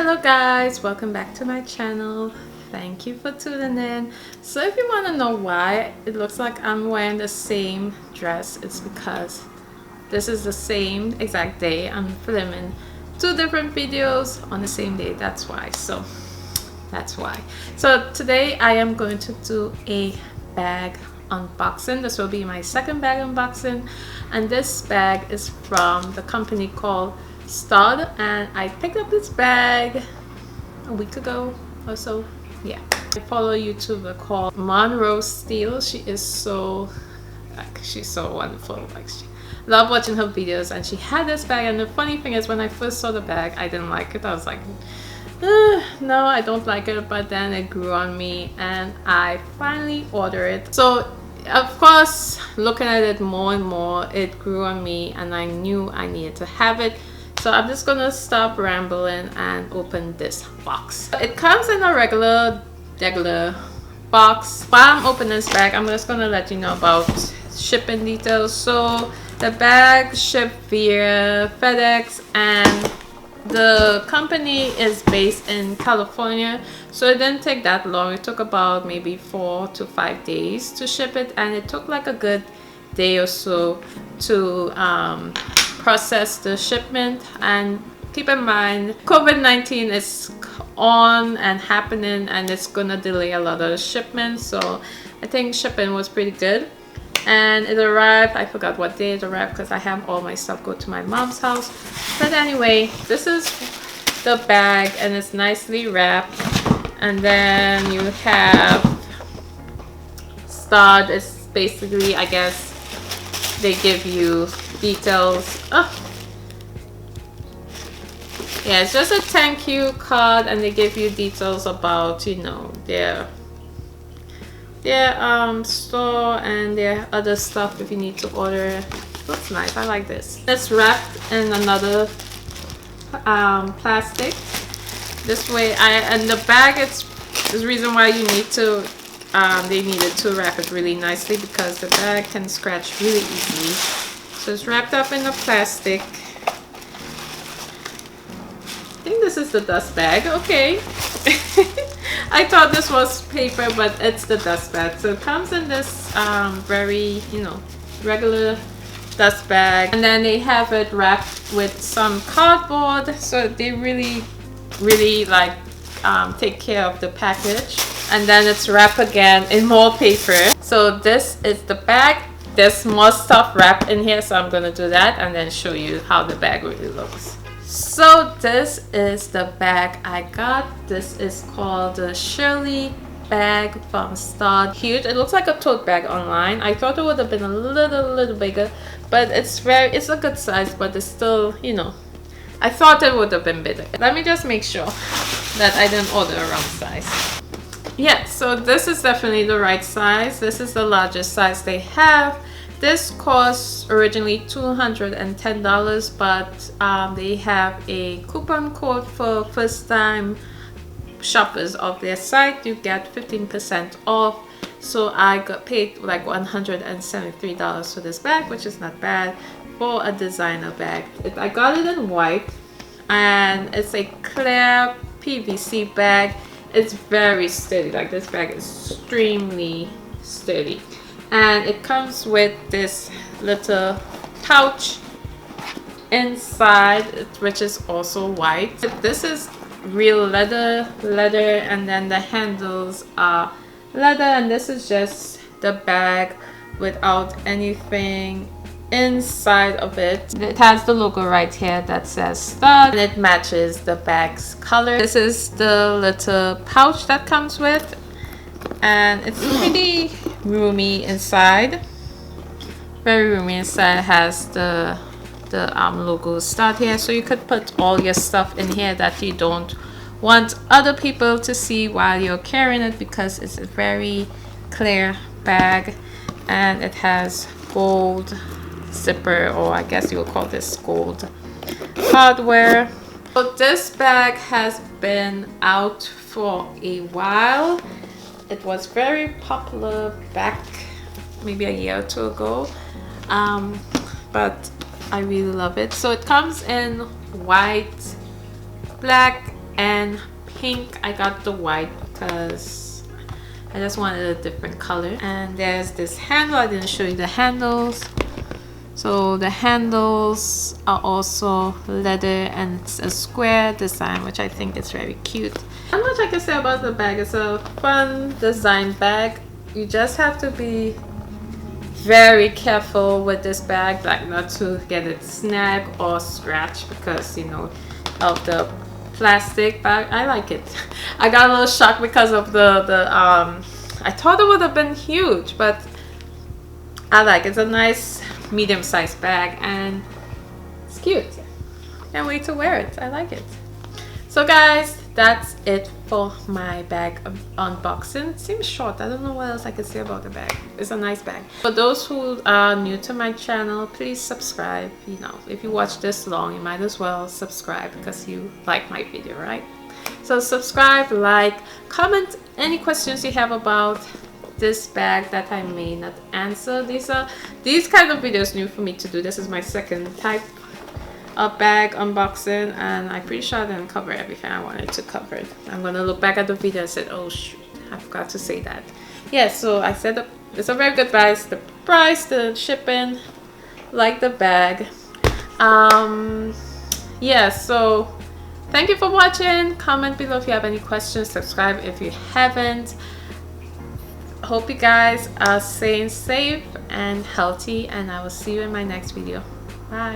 Hello guys, welcome back to my channel. Thank you for tuning in. So if you want to know why it looks like I'm wearing the same dress, it's because this is the same exact day. I'm filming two different videos on the same day. That's why. So today I am going to do a bag unboxing. This will be my second bag unboxing, and this bag is from the company called Staud, and I picked up this bag a week ago or so. Yeah, I follow a YouTuber called Monroe Steele. She's so wonderful. Love watching her videos, and she had this bag. And the funny thing is, when I first saw the bag, I didn't like it. I was like, no, I don't like it. But then it grew on me, and I finally ordered it. So of course, looking at it more and more, it grew on me, and I knew I needed to have it. So I'm just gonna stop rambling and open this box. It comes in a regular box. While I'm opening this bag, I'm just gonna let you know about shipping details. So the bag shipped via FedEx, and the company is based in California, so it didn't take that long. It took about maybe 4 to 5 days to ship it, and it took like a good day or so to process the shipment. And keep in mind, COVID-19 is on and happening, and it's gonna delay a lot of the shipments. So I think shipping was pretty good, and it arrived. I forgot what day it arrived because I have all my stuff go to my mom's house. But anyway, this is the bag, and it's nicely wrapped. And then you have Staud. It's basically, I guess, they give you details. Yeah, it's just a thank you card, and they give you details about, you know, their store and their other stuff if you need to order. Looks nice. I like this. It's wrapped in another plastic. This way, and the bag, it's the reason why you need to they needed to wrap it really nicely, because the bag can scratch really easily. So it's wrapped up in the plastic. I think this is the dust bag. Okay. I thought this was paper, but it's the dust bag. So it comes in this very, you know, regular dust bag, and then they have it wrapped with some cardboard. So they really like take care of the package. And then it's wrapped again in more paper. So this is the bag. There's more stuff wrapped in here, so I'm gonna do that and then show you how the bag really looks. So this is the bag I got. This is called the Shirley bag from Staud. Huge. It looks like a tote bag online. I thought it would have been a little bigger, but it's a good size, but it's still, you know, I thought it would have been bigger. Let me just make sure that I didn't order the wrong size. Yeah, so this is definitely the right size. This is the largest size they have. This costs originally $210, but they have a coupon code for first time shoppers of their site. You get 15% off. So I got paid like $173 for this bag, which is not bad for a designer bag. I got it in white, and it's a clear PVC bag. It's very sturdy. Like, this bag is extremely sturdy, and it comes with this little pouch inside, which is also white. This is real leather, and then the handles are leather, and this is just the bag without anything inside of it. It has the logo right here that says Staud, and it matches the bag's color. This is the little pouch that comes with, and it's pretty roomy inside. Very roomy inside. It has the logo Staud here, so you could put all your stuff in here that you don't want other people to see while you're carrying it, because it's a very clear bag, and it has gold zipper, or I guess you will call this gold hardware. So this bag has been out for a while. It was very popular back maybe a year or two ago, but I really love it. So it comes in white, black, and pink. I got the white because I just wanted a different color. And there's this handle. I didn't show you the handles. So the handles are also leather and it's a square design, which I think is very cute. Not much I can say about the bag. It's a fun design bag. You just have to be very careful with this bag, like not to get it snag or scratch because, you know, of the plastic bag. I like it. I got a little shocked because of I thought it would have been huge, but I like it. It's a nice medium-sized bag and it's cute. Can't wait to wear it. I like it. So guys, that's it for my bag unboxing. It seems short. I don't know what else I can say about the bag. It's a nice bag. For those who are new to my channel, please subscribe. You know, if you watch this long, you might as well subscribe because you like my video, right? So subscribe, like, comment any questions you have about this bag that I may not answer. These kind of videos new for me to do. This is my second type of bag unboxing and I'm pretty sure I didn't cover everything I wanted to cover. I'm gonna look back at the video and said, oh shoot, I forgot to say that. Yeah, so I said it's a very good price. The price, the shipping, like the bag. Yeah, so thank you for watching. Comment below if you have any questions. Subscribe if you haven't. Hope you guys are staying safe and healthy, and I will see you in my next video. Bye.